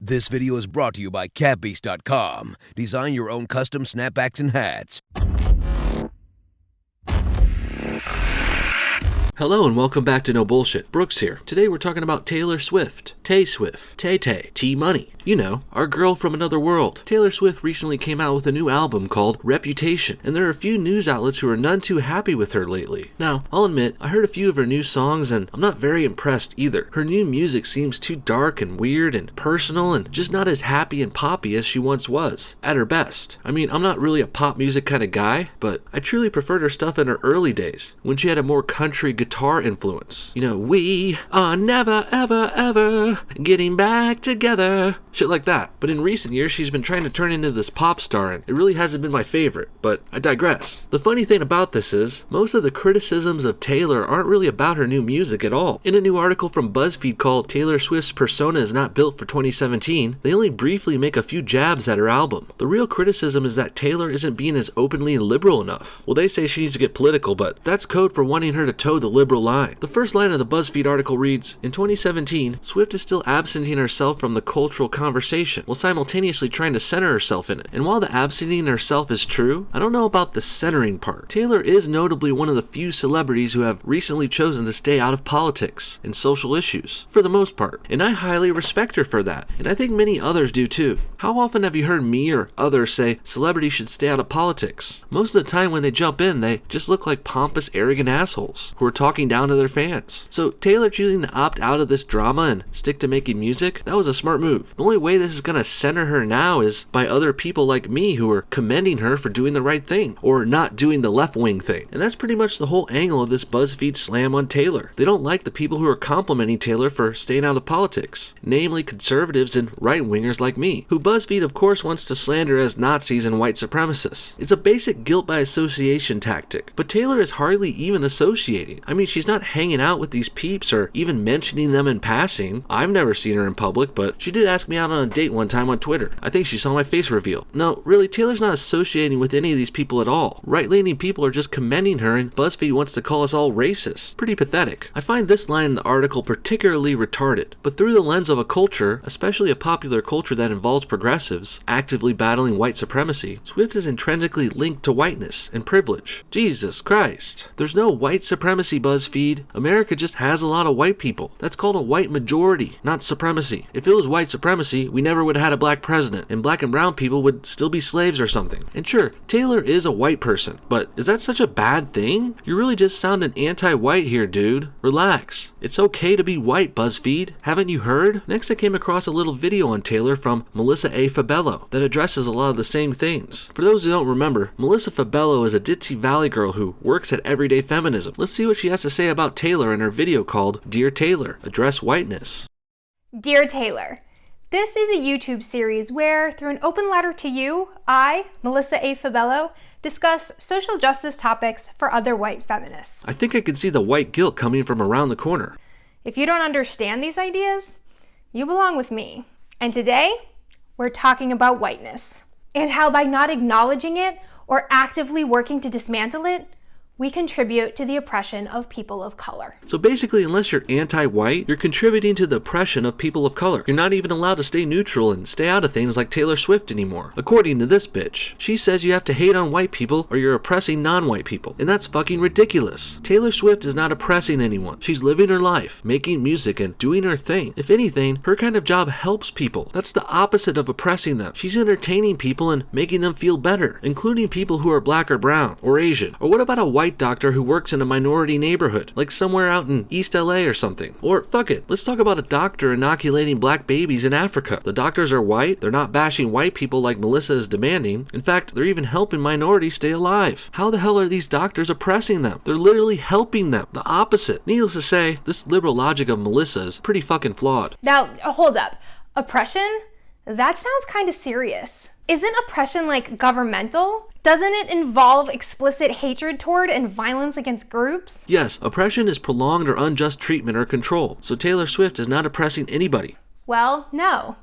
This video is brought to you by catbeast.com. Design your own custom snapbacks and hats. Hello and welcome back to No Bullshit. Brooks here. Today we're talking about Taylor Swift. Tay Swift. Tay-Tay. T-Money. You know, our girl from another world. Taylor Swift recently came out with a new album called Reputation, and there are a few news outlets who are none too happy with her lately. Now, I'll admit, I heard a few of her new songs and I'm not very impressed either. Her new music seems too dark and weird and personal and just not as happy and poppy as she once was, at her best. I mean, I'm not really a pop music kind of guy, but I truly preferred her stuff in her early days, when she had a more country guitar influence. You know, we are never ever ever getting back together. Shit like that. But in recent years, she's been trying to turn into this pop star, and it really hasn't been my favorite, but I digress. The funny thing about this is, most of the criticisms of Taylor aren't really about her new music at all. In a new article from Buzzfeed called Taylor Swift's Persona is Not Built for 2017, they only briefly make a few jabs at her album. The real criticism is that Taylor isn't being as openly liberal enough. Well, they say she needs to get political, but that's code for wanting her to toe the liberal line. The first line of the Buzzfeed article reads, in 2017, Swift is still absenting herself from the cultural conversation while simultaneously trying to center herself in it. And while the absenting herself is true, I don't know about the centering part. Taylor is notably one of the few celebrities who have recently chosen to stay out of politics and social issues, for the most part. And I highly respect her for that, and I think many others do too. How often have you heard me or others say celebrities should stay out of politics? Most of the time when they jump in, they just look like pompous, arrogant assholes who are talking down to their fans. So Taylor choosing to opt out of this drama and stick to making music, that was a smart move. The only way this is gonna center her now is by other people like me who are commending her for doing the right thing, or not doing the left-wing thing. And that's pretty much the whole angle of this Buzzfeed slam on Taylor. They don't like the people who are complimenting Taylor for staying out of politics, namely conservatives and right-wingers like me, who Buzzfeed of course wants to slander as Nazis and white supremacists. It's a basic guilt by association tactic, but Taylor is hardly even associating. I mean, she's not hanging out with these peeps or even mentioning them in passing. I've never seen her in public, but she did ask me out on a date one time on Twitter. I think she saw my face reveal. No, really, Taylor's not associating with any of these people at all. Right-leaning people are just commending her, and BuzzFeed wants to call us all racist. Pretty pathetic. I find this line in the article particularly retarded, but through the lens of a culture, especially a popular culture that involves progressives actively battling white supremacy, Swift is intrinsically linked to whiteness and privilege. Jesus Christ. There's no white supremacy, BuzzFeed. America just has a lot of white people. That's called a white majority, not supremacy. If it was white supremacy, we never would have had a black president, and black and brown people would still be slaves or something. And sure, Taylor is a white person, but is that such a bad thing? You're really just sounding anti-white here, dude. Relax. It's okay to be white, Buzzfeed. Haven't you heard? Next, I came across a little video on Taylor from Melissa A. Fabello that addresses a lot of the same things. For those who don't remember, Melissa Fabello is a ditzy valley girl who works at Everyday Feminism. Let's see what she has to say about Taylor in her video called Dear Taylor, Address Whiteness. Dear Taylor, this is a YouTube series where, through an open letter to you, I, Melissa A. Fabello, discuss social justice topics for other white feminists. I think I can see the white guilt coming from around the corner. If you don't understand these ideas, you belong with me. And today, we're talking about whiteness, and how by not acknowledging it or actively working to dismantle it, we contribute to the oppression of people of color. So basically, unless you're anti-white, you're contributing to the oppression of people of color. You're not even allowed to stay neutral and stay out of things like Taylor Swift anymore. According to this bitch, she says you have to hate on white people or you're oppressing non-white people. And that's fucking ridiculous. Taylor Swift is not oppressing anyone. She's living her life, making music and doing her thing. If anything, her kind of job helps people. That's the opposite of oppressing them. She's entertaining people and making them feel better, including people who are black or brown or Asian. Or what about a white doctor who works in a minority neighborhood, like somewhere out in East LA or something? Or fuck it, let's talk about a doctor inoculating black babies in Africa. The doctors are white, they're not bashing white people like Melissa is demanding. In fact, they're even helping minorities stay alive. How the hell are these doctors oppressing them? They're literally helping them. The opposite. Needless to say, this liberal logic of Melissa is pretty fucking flawed. Now, hold up. Oppression? That sounds kind of serious. Isn't oppression like governmental? Doesn't it involve explicit hatred toward and violence against groups? Yes, oppression is prolonged or unjust treatment or control, so Taylor Swift is not oppressing anybody. Well, no,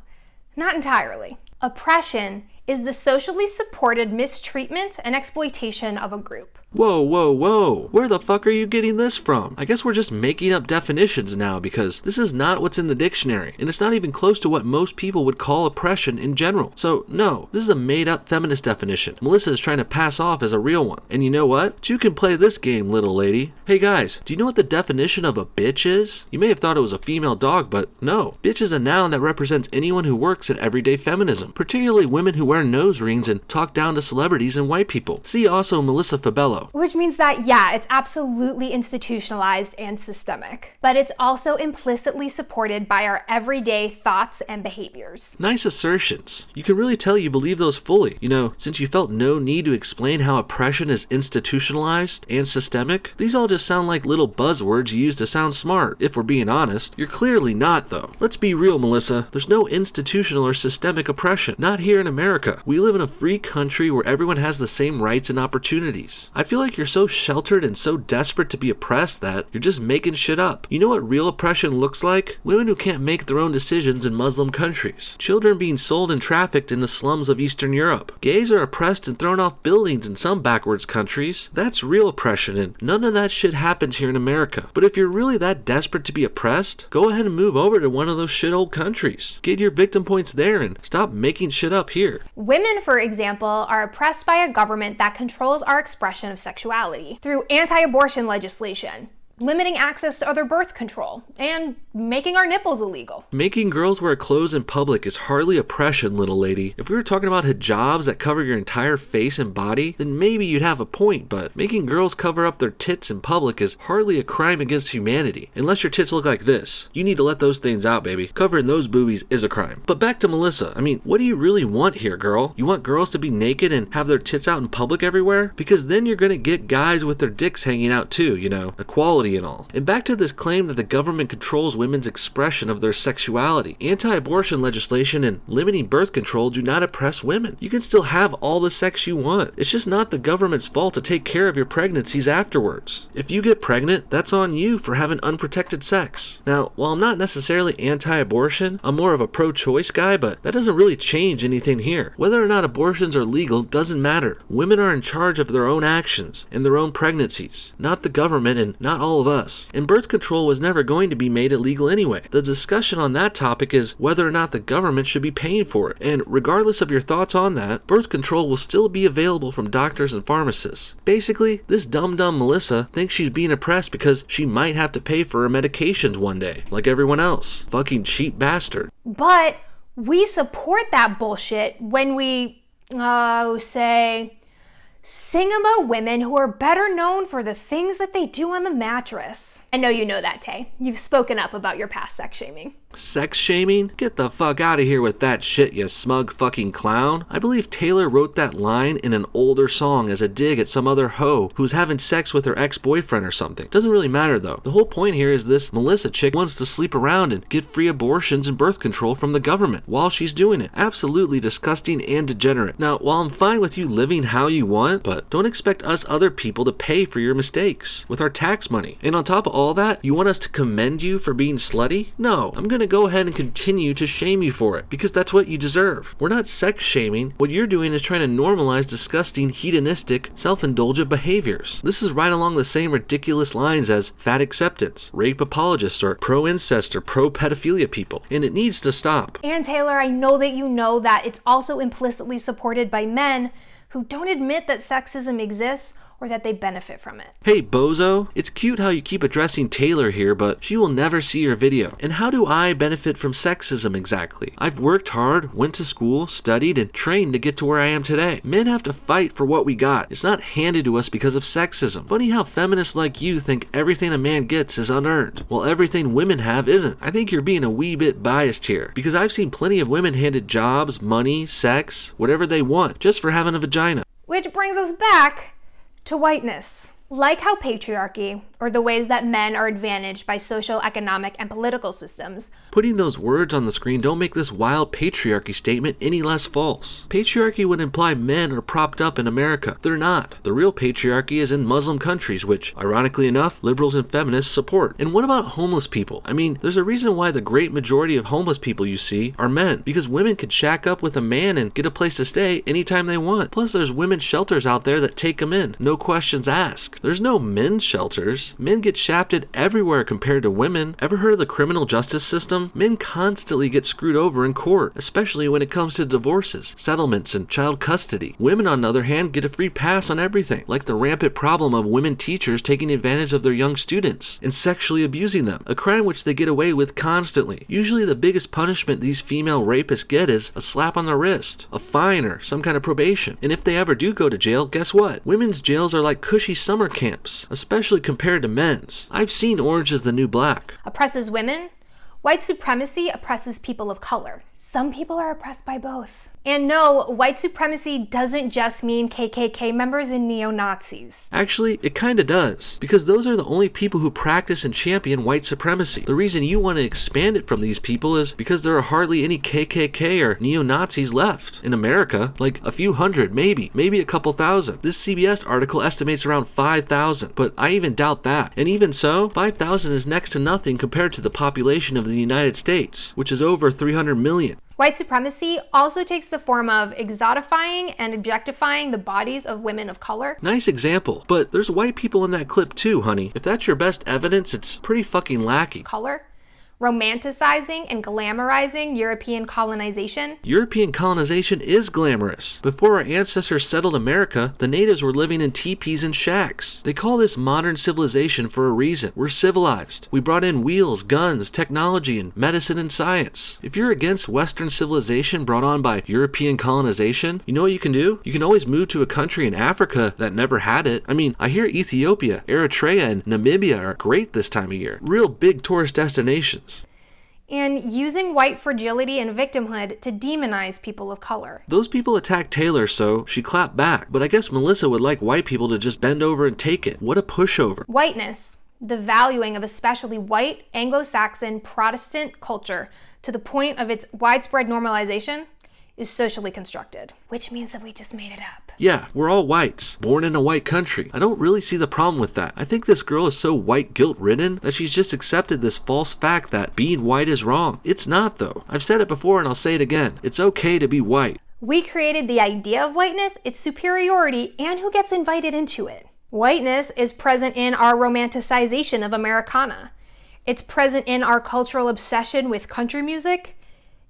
not entirely. Oppression is the socially supported mistreatment and exploitation of a group. Whoa, whoa, whoa. Where the fuck are you getting this from? I guess we're just making up definitions now because this is not what's in the dictionary, and it's not even close to what most people would call oppression in general. So no, this is a made-up feminist definition Melissa is trying to pass off as a real one. And you know what? You can play this game, little lady. Hey guys, do you know what the definition of a bitch is? You may have thought it was a female dog, but no. Bitch is a noun that represents anyone who works at everyday feminism, particularly women who wear nose rings and talk down to celebrities and white people. See also Melissa Fabello. Which means that, yeah, it's absolutely institutionalized and systemic, but it's also implicitly supported by our everyday thoughts and behaviors. Nice assertions. You can really tell you believe those fully. You know, since you felt no need to explain how oppression is institutionalized and systemic, these all just sound like little buzzwords you use to sound smart. If we're being honest, you're clearly not though. Let's be real, Melissa. There's no institutional or systemic oppression. Not here in America. We live in a free country where everyone has the same rights and opportunities. I feel like you're so sheltered and so desperate to be oppressed that you're just making shit up. You know what real oppression looks like? Women who can't make their own decisions in Muslim countries. Children being sold and trafficked in the slums of Eastern Europe. Gays are oppressed and thrown off buildings in some backwards countries. That's real oppression, and none of that shit happens here in America. But if you're really that desperate to be oppressed, go ahead and move over to one of those shit old countries. Get your victim points there and stop making shit up here. Women, for example, are oppressed by a government that controls our expression of sexuality through anti-abortion legislation, limiting access to other birth control, and making our nipples illegal. Making girls wear clothes in public is hardly oppression, little lady. If we were talking about hijabs that cover your entire face and body, then maybe you'd have a point, but making girls cover up their tits in public is hardly a crime against humanity. Unless your tits look like this. You need to let those things out, baby. Covering those boobies is a crime. But back to Melissa. I mean, what do you really want here, girl? You want girls to be naked and have their tits out in public everywhere? Because then you're gonna get guys with their dicks hanging out too, you know, equality and all. And back to this claim that the government controls women's expression of their sexuality. Anti-abortion legislation and limiting birth control do not oppress women. You can still have all the sex you want. It's just not the government's fault to take care of your pregnancies afterwards. If you get pregnant, that's on you for having unprotected sex. Now, while I'm not necessarily anti-abortion, I'm more of a pro-choice guy, but that doesn't really change anything here. Whether or not abortions are legal doesn't matter. Women are in charge of their own actions and their own pregnancies, not the government and not all of us. And birth control was never going to be made illegal anyway. The discussion on that topic is whether or not the government should be paying for it. And regardless of your thoughts on that, birth control will still be available from doctors and pharmacists. Basically, this dumb Melissa thinks she's being oppressed because she might have to pay for her medications one day, like everyone else. Fucking cheap bastard. But we support that bullshit when we, say, sing about women who are better known for the things that they do on the mattress. I know you know that, Tay. You've spoken up about your past sex shaming. Sex shaming? Get the fuck out of here with that shit, you smug fucking clown. I believe Taylor wrote that line in an older song as a dig at some other hoe who's having sex with her ex-boyfriend or something. Doesn't really matter though. The whole point here is this Melissa chick wants to sleep around and get free abortions and birth control from the government while she's doing it. Absolutely disgusting and degenerate. Now, while I'm fine with you living how you want, but don't expect us other people to pay for your mistakes with our tax money. And on top of all that, you want us to commend you for being slutty? No, I'm gonna go ahead and continue to shame you for it because that's what you deserve. We're not sex shaming. What you're doing is trying to normalize disgusting, hedonistic, self-indulgent behaviors. This is right along the same ridiculous lines as fat acceptance, rape apologists, or pro-incest or pro-pedophilia people, and it needs to stop. And Taylor, I know that you know that it's also implicitly supported by men who don't admit that sexism exists or that they benefit from it. Hey bozo, it's cute how you keep addressing Taylor here, but she will never see your video. And how do I benefit from sexism exactly? I've worked hard, went to school, studied, and trained to get to where I am today. Men have to fight for what we got. It's not handed to us because of sexism. Funny how feminists like you think everything a man gets is unearned, while everything women have isn't. I think you're being a wee bit biased here, because I've seen plenty of women handed jobs, money, sex, whatever they want, just for having a vagina. Which brings us back to whiteness. Like how patriarchy, or the ways that men are advantaged by social, economic, and political systems. Putting those words on the screen don't make this wild patriarchy statement any less false. Patriarchy would imply men are propped up in America. They're not. The real patriarchy is in Muslim countries, which, ironically enough, liberals and feminists support. And what about homeless people? I mean, there's a reason why the great majority of homeless people you see are men, because women could shack up with a man and get a place to stay anytime they want. Plus, there's women's shelters out there that take them in, no questions asked. There's no men's shelters. Men get shafted everywhere compared to women. Ever heard of the criminal justice system? Men constantly get screwed over in court, especially when it comes to divorces, settlements, and child custody. Women, on the other hand, get a free pass on everything, like the rampant problem of women teachers taking advantage of their young students and sexually abusing them, a crime which they get away with constantly. Usually the biggest punishment these female rapists get is a slap on the wrist, a fine, or some kind of probation. And if they ever do go to jail, guess what? Women's jails are like cushy summer camps, especially compared to men's. I've seen Orange is the New Black. Oppresses women. White supremacy oppresses people of color. Some people are oppressed by both. And no, white supremacy doesn't just mean KKK members and neo-Nazis. Actually, it kinda does, because those are the only people who practice and champion white supremacy. The reason you want to expand it from these people is because there are hardly any KKK or neo-Nazis left in America, like a few hundred, maybe a couple thousand. This CBS article estimates around 5,000, but I even doubt that. And even so, 5,000 is next to nothing compared to the population of the United States, which is over 300 million. White supremacy also takes the form of exotifying and objectifying the bodies of women of color. Nice example, but there's white people in that clip too, honey. If that's your best evidence, it's pretty fucking lacking. Color. Romanticizing and glamorizing European colonization. European colonization is glamorous. Before our ancestors settled America, the natives were living in teepees and shacks. They call this modern civilization for a reason. We're civilized. We brought in wheels, guns, technology, and medicine and science. If you're against Western civilization brought on by European colonization, you know what you can do? You can always move to a country in Africa that never had it. I mean, I hear Ethiopia, Eritrea, and Namibia are great this time of year. Real big tourist destinations. And using white fragility and victimhood to demonize people of color. Those people attacked Taylor, so she clapped back. But I guess Melissa would like white people to just bend over and take it. What a pushover. Whiteness, the valuing of especially white, Anglo-Saxon, Protestant culture to the point of its widespread normalization, is socially constructed, which means that we just made it up. Yeah, we're all whites, born in a white country. I don't really see the problem with that. I think this girl is so white guilt-ridden that she's just accepted this false fact that being white is wrong. It's not, though. I've said it before and I'll say it again. It's okay to be white. We created the idea of whiteness, its superiority, and who gets invited into it. Whiteness is present in our romanticization of Americana. It's present in our cultural obsession with country music.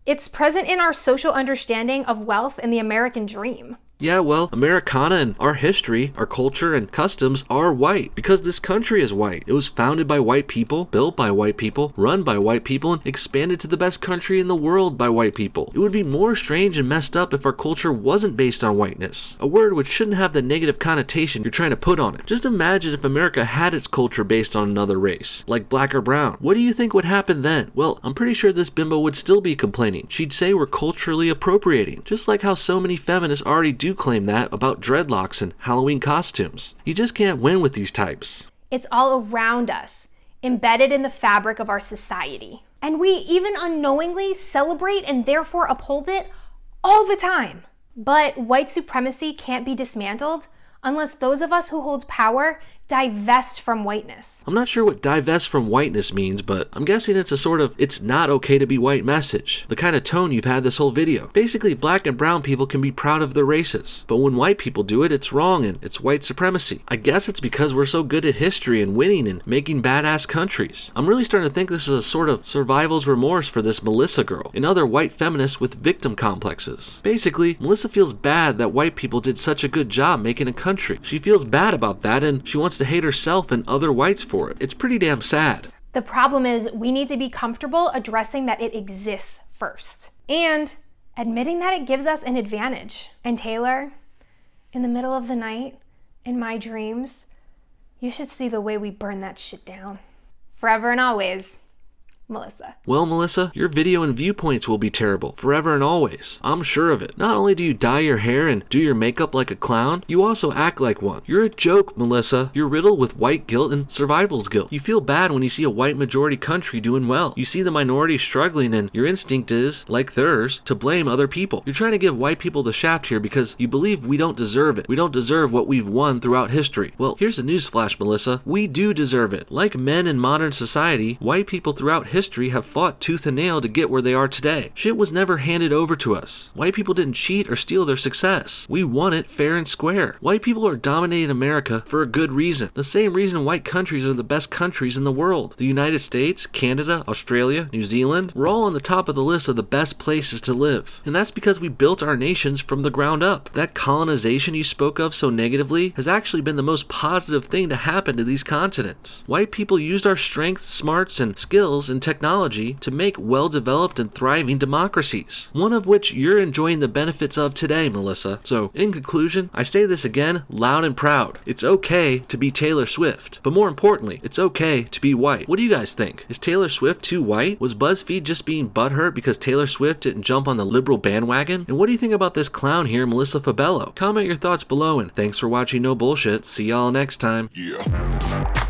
It's present in our social understanding of wealth and the American dream. Yeah, well, Americana and our history, our culture and customs are white because this country is white. It was founded by white people, built by white people, run by white people, and expanded to the best country in the world by white people. It would be more strange and messed up if our culture wasn't based on whiteness, a word which shouldn't have the negative connotation you're trying to put on it. Just imagine if America had its culture based on another race, like black or brown. What do you think would happen then? Well, I'm pretty sure this bimbo would still be complaining. She'd say we're culturally appropriating, just like how so many feminists already do claim that about dreadlocks and Halloween costumes. You just can't win with these types. It's all around us, embedded in the fabric of our society. And we even unknowingly celebrate and therefore uphold it all the time. But white supremacy can't be dismantled unless those of us who hold power divest from whiteness. I'm not sure what divest from whiteness means, but I'm guessing it's a sort of it's not okay to be white message. The kind of tone you've had this whole video. Basically, black and brown people can be proud of their races, but when white people do it, it's wrong and it's white supremacy. I guess it's because we're so good at history and winning and making badass countries. I'm really starting to think this is a sort of survival's remorse for this Melissa girl and other white feminists with victim complexes. Basically, Melissa feels bad that white people did such a good job making a country. She feels bad about that and she wants to hate herself and other whites for it. It's pretty damn sad. The problem is we need to be comfortable addressing that it exists first and admitting that it gives us an advantage. And Taylor, in the middle of the night, in my dreams, you should see the way we burn that shit down. Forever and always, Melissa. Well, Melissa, your video and viewpoints will be terrible, forever and always. I'm sure of it. Not only do you dye your hair and do your makeup like a clown, you also act like one. You're a joke, Melissa. You're riddled with white guilt and survival's guilt. You feel bad when you see a white majority country doing well. You see the minority struggling and your instinct is, like theirs, to blame other people. You're trying to give white people the shaft here because you believe we don't deserve it. We don't deserve what we've won throughout history. Well, here's a newsflash, Melissa. We do deserve it. Like men in modern society, white people throughout history have fought tooth and nail to get where they are today. Shit was never handed over to us. White people didn't cheat or steal their success. We won it fair and square. White people are dominating America for a good reason. The same reason white countries are the best countries in the world. The United States, Canada, Australia, New Zealand, we're all on the top of the list of the best places to live. And that's because we built our nations from the ground up. That colonization you spoke of so negatively has actually been the most positive thing to happen to these continents. White people used our strength, smarts, and skills and technology to make well-developed and thriving democracies, one of which you're enjoying the benefits of today, Melissa. So, in conclusion, I say this again, loud and proud. It's okay to be Taylor Swift, but more importantly, it's okay to be white. What do you guys think? Is Taylor Swift too white? Was BuzzFeed just being butthurt because Taylor Swift didn't jump on the liberal bandwagon? And what do you think about this clown here, Melissa Fabello? Comment your thoughts below, and thanks for watching No Bullshit. See y'all next time. Yeah.